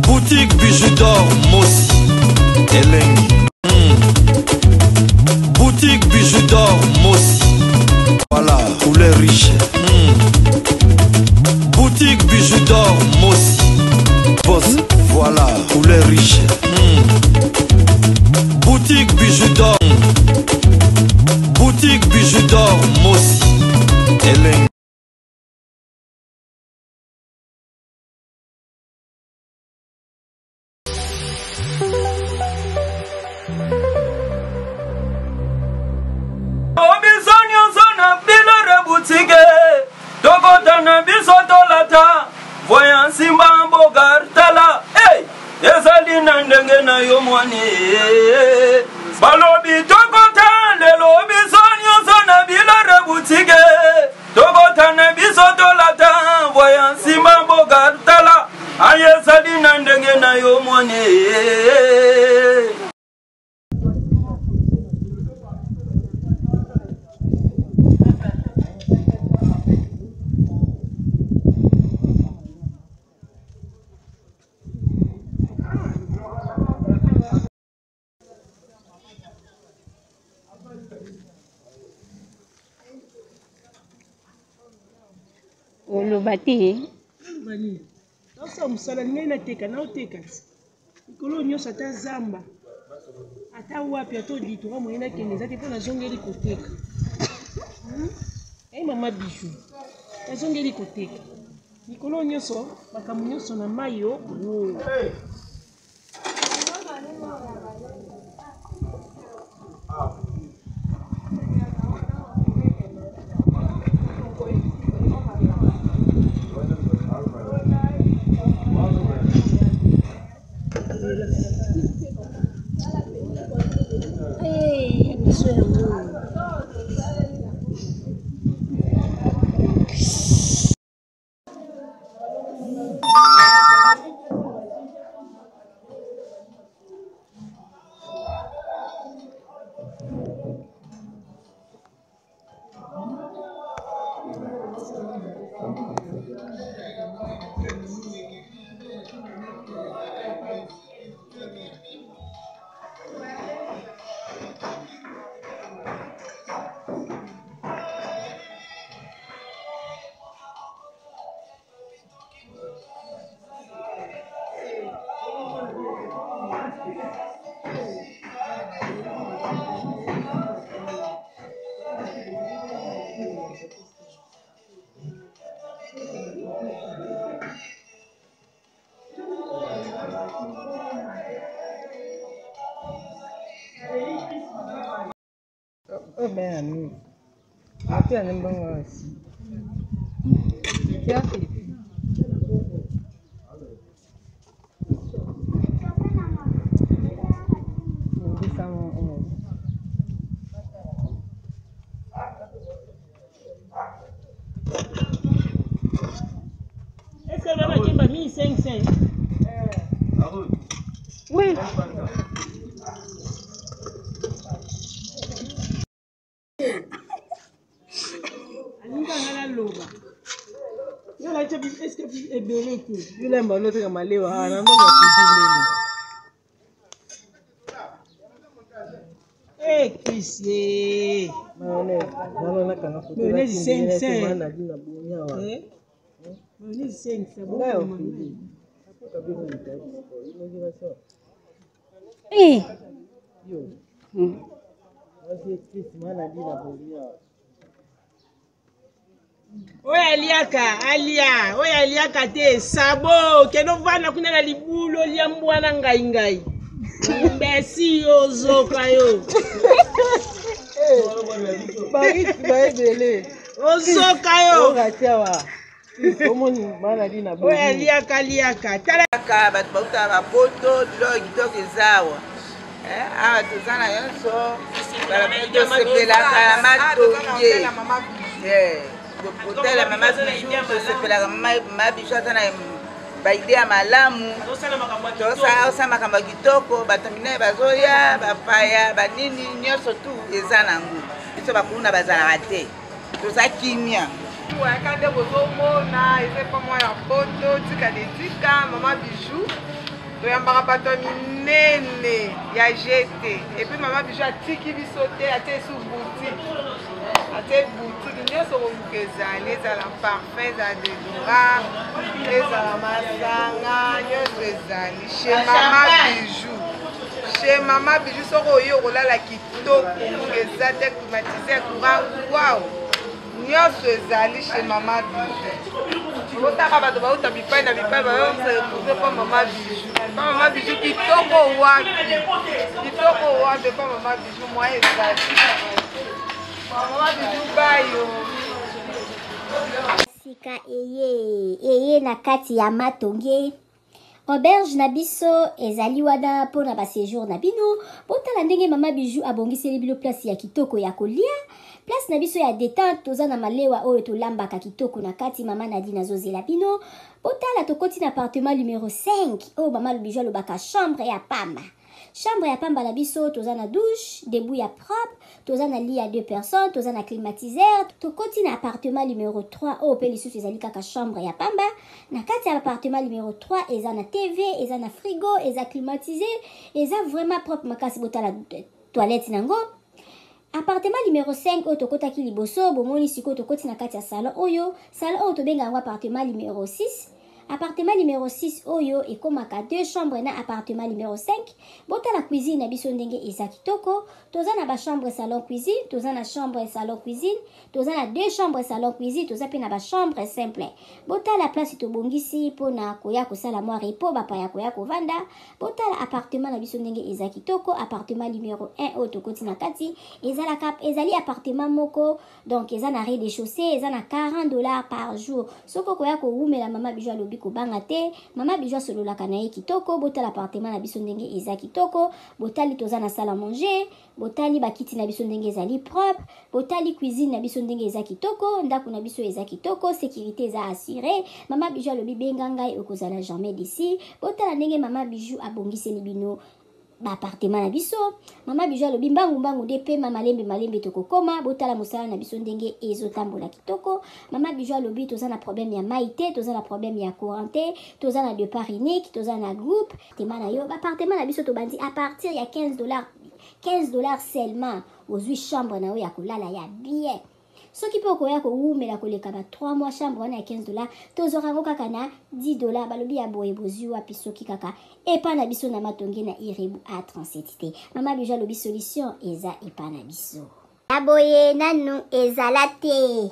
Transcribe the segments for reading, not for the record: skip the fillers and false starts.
Boutique bijoux d'or Mossi Elengi. Boutique bijoux d'or Mossi. Voilà, couleur riche. Boutique bijoux d'or Mossi. Boss, voilà, couleur riche. Boutique bijoux d'or. Boutique bijoux d'or Mossi Elengi. Voyant Simba Bogartala, hey, Ezali Nandenge na Yomwane, Balobi Tokota, le Lobi Sonyo Sona Bila Reboutique, Tokota Nebisotolata, voyant Simba Bogartala, Ayezali Nandenge na Yomwane. Olobati bani tosa musala ngai nateka na oteka ikolo nyonso ata zamba ata wapi ato litora moye nakende eza te mpo nazongeli koteka ai mama bijou nazongeli koteka mikolo nyonso makambo nyonso na mai o Oh ben, aku yang nembang sih. Siapa? Bisa mau. Est-ce que maman qui m'a mis 500? Oui. Est-ce que tu es belé? Tu l'aimes pas l'autre comme aller voir. Non, non, non. Eh, Chrissy. Mayonnaise. Non, non, non. Mayonnaise 500. Mayonnaise 500. eh Yo. Oya Aliaka, oya Aliaka te sabo keno vana kuna na libulo lia mbwana ngai. Mbesi ozoka yo. Bari tubaebele. Ozoka yo. Oya Aliaka. Tala ka bat bauta ba poto log to kezawa. Ah tuzana yonso. Bara to sepela kala mato ye. Hôtel mama bijou sepela mama bijou tana baide ya malamu. Tosa makambo kitoko batamine bazoya bapaya banini nyonso tu eza nango. Biso bakuna bazala te. Tosa kimia. bijou ayaka nde bozomona eza mpa mwa ya poto tika de tika mama bijou toyambaka bato ya minene ya jete epuis mama bijou atiki biso te atie esu boutique atie boutique nyonso koluka ezali ezala parfum ezala dedora ezala masanga nyonso ezali chez mama bijou chez mama bijou soko oyo okolala kitoko eza te climatisé courant wow nyonso ezali chez mama bijou otaka bato bauta bipai na bipai bayoretrouve mpa mama bijou mpa mama bijou kitoko wapi mpa mama bijou mwa ezali mama bijou bayo sika eye na kati ya matonge auberge na biso ezali wana mpona baséjour na bino botala ndenge mama bijou abongiseli bino place ya kitoko ya kolia place na biso ya détente toza na malewa oyo tolambaka kitoko na kati mama Nadine azozela bino botala tokoti na appartement numéro 5 oyo mama bijou alobaka chambre ya pamba na biso toza na douche debout ya propre toza na lit ya 2 personnes toza na climatiseur tokoti na appartement numéro 3 oyo pe lisusu ezali kaka chambre ya pamba na kati ya appartement numéro 3 eza na TV eza na frigo eza climatisé eza vraiment propre makasi botala toilette nango appartement numéro 5 oyo tokotaki liboso bomoni sikoyo tokoti na kati ya salon oyo tobenga yango appartement numéro 6 appartement numéro 6 oyo ekomaka 2 chambres na appartement numéro 5 botala cuisine na biso ndenge eza kitoko toza na ba chambre salon cuisine toza na chambre salon cuisine toza na 2 chambres salon cuisine toza pe na ba chambre simple botala place tobongisi mpona koya kosala mwa repos bapaya koya kovanda botala appartement na biso ndenge eza kitoko appartement numéro 1 oyo tokoti na kati ezali appartement moko donc eza na rez-de-chaussée eza na $40 par jour soko koya kowumela mama bijou alobi kobanga te mama bijou asololaka na ye kitoko botala appartement na biso ndenge eza kitoko botali toza na salle à manger botali bakiti na biso ndenge ezali propre botali cuisine na biso ndenge eza kitoko ndako na biso eza kitoko sécurité eza assurée mama bijou alobi benga ngai okozala jamais d'ici botala ndenge mama bijou abongiseli bino appartement na biso mama bijou alobi mbangu de pe malembe tokokoma botala mosala na biso ndenge ezotambola kitoko mama bijou alobi toza na problème ya maite toza na problème ya courant toza na départ unique toza na groupe tema na yo appartement na biso tobandi à partir ya $15 seulement ozwi chambre na yo ya kolala ya bien soki mpe okoya kowumela koleka ba 3 mois chambre wana ya $15 tozorango kaka na $10 balobi ya boye bozwi wapi soki kaka epa na biso na matonge na irebu a 37 te mama bijou alobi solution eza epa na biso aboye nanu ezala te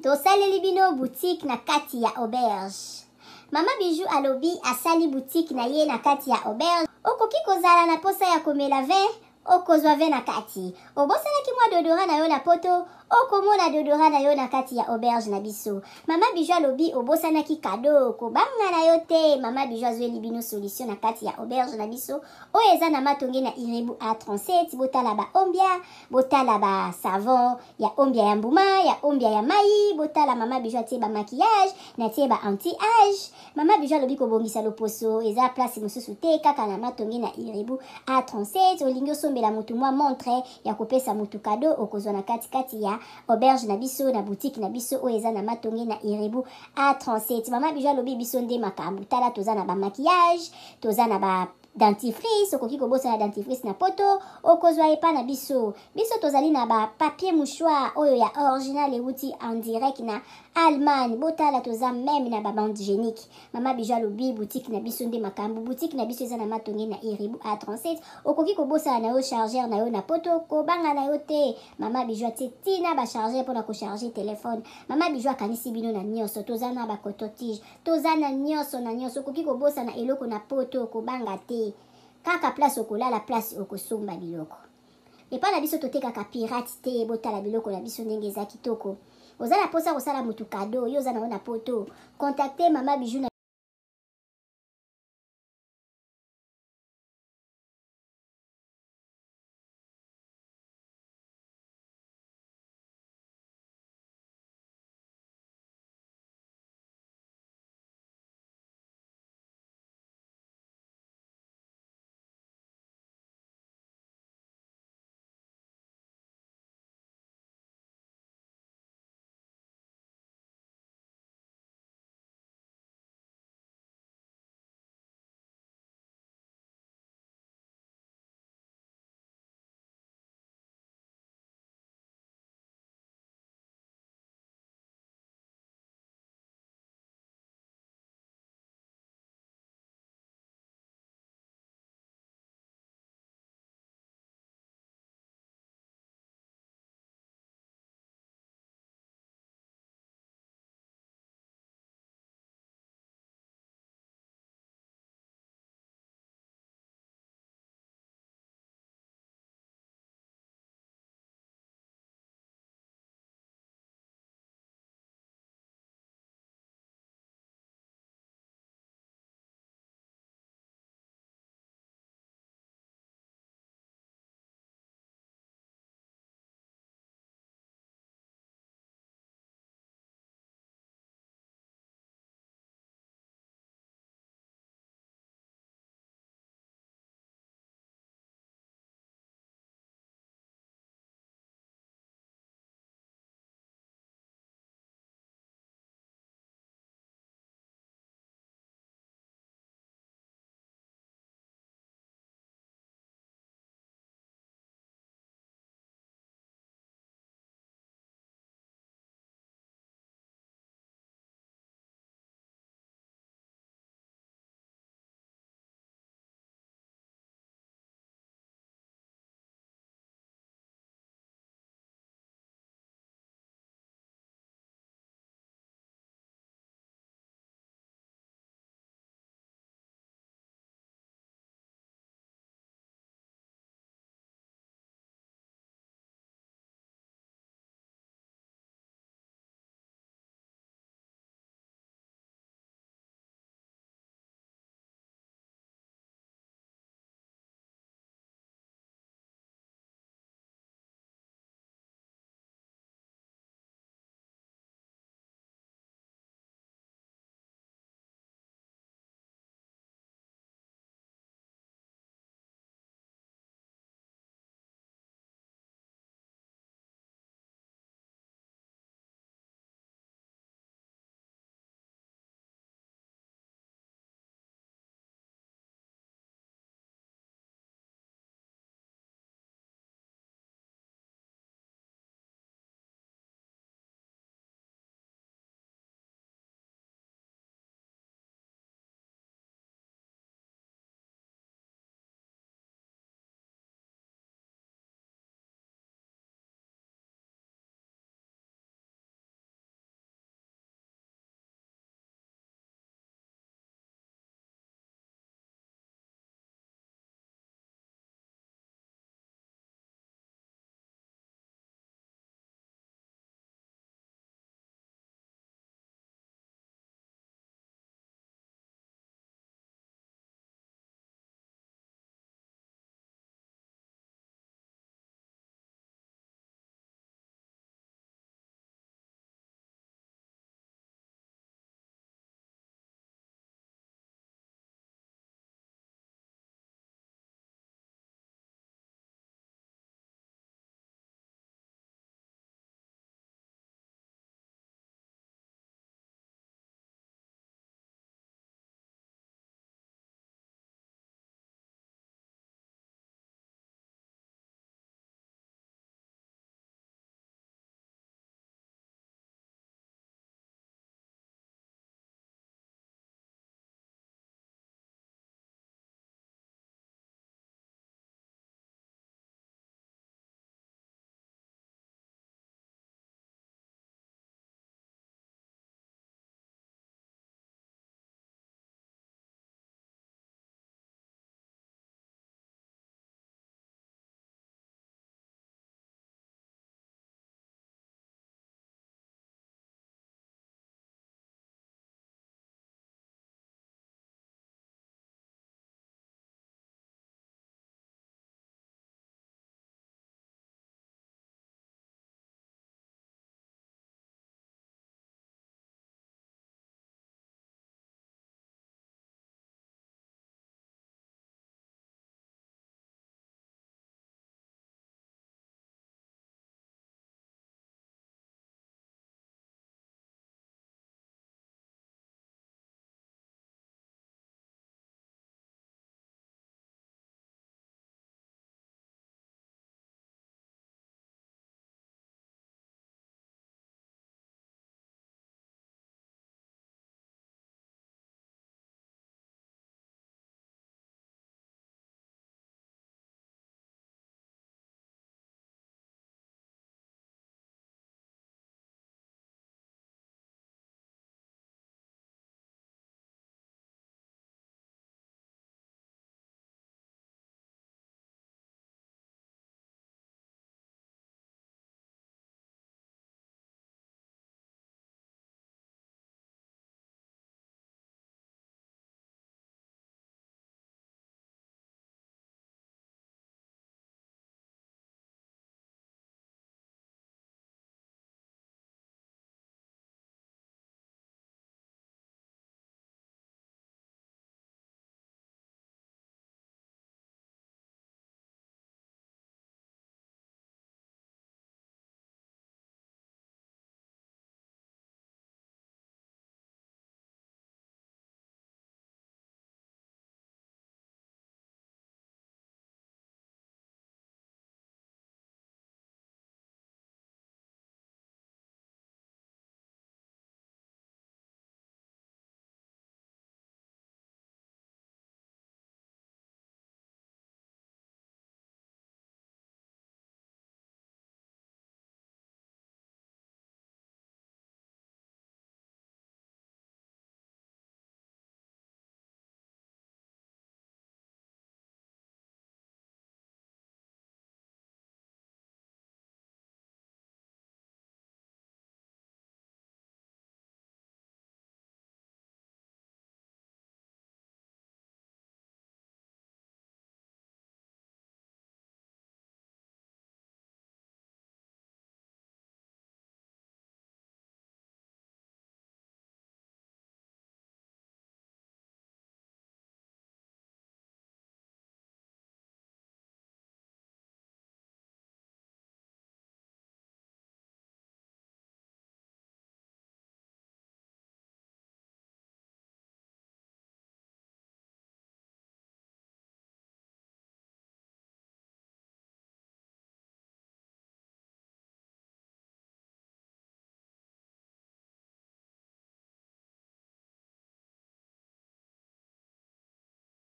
tosaleli bino boutique na kati ya auberge mama bijou alobi asali boutique na ye na kati ya auberge okoki kozala na posa ya komela vin okozwa vin na kati obosalaki mwa dodora na yo na poto okomona dodora na yo na kati ya auberge na biso mama bijou alobi obosanaki kado kobanga na yo te mama bijou azweli bino solution na kati ya auberge na biso oyo eza na matonge na irebu a 37 botala ba ombia botala ba savon ya ombia ya mbuma ya ombia ya mai botala mama bijou atie ba maquillage na tie ba anti-age mama bijou alobi kobongisa loposo eza place mosusu te kaka na matonge na irebu a 37 olingi osombela mutu mwa montre ya kopesa mutu kado okozwa na kati ya auberge na biso na boutique na biso oyo eza na matonge na irebu a 37 mama bijou alobi biso nde makambo tala toza na ba maquillage toza na ba dentifrice okoki kobosana dentifrice na poto okozwa epa na biso tozali na ba papier mouchoir oyo ya original euti en direct na Allemagne botala toza même na ba bande hygiénique mama bijou alobi boutique na biso nde makambo boutique na biso eza na matonge na irebu a 37 okoki kobosana na yo chargeur na yo na poto kobanga na yo te mama bijou atie tina ba chargeur mpona kocharger telefone mama bijou akanisi bino na nyonso toza na ba coton-tige toza na nyonso okoki kobosana eloko na poto kobanga te kaka place okolala place okosomba biloko epa na biso totekaka pirate te botala biloko na biso ndenge eza kitoko oza na posa kosala mutu kado yo oza na yo na poto contacte mama bijou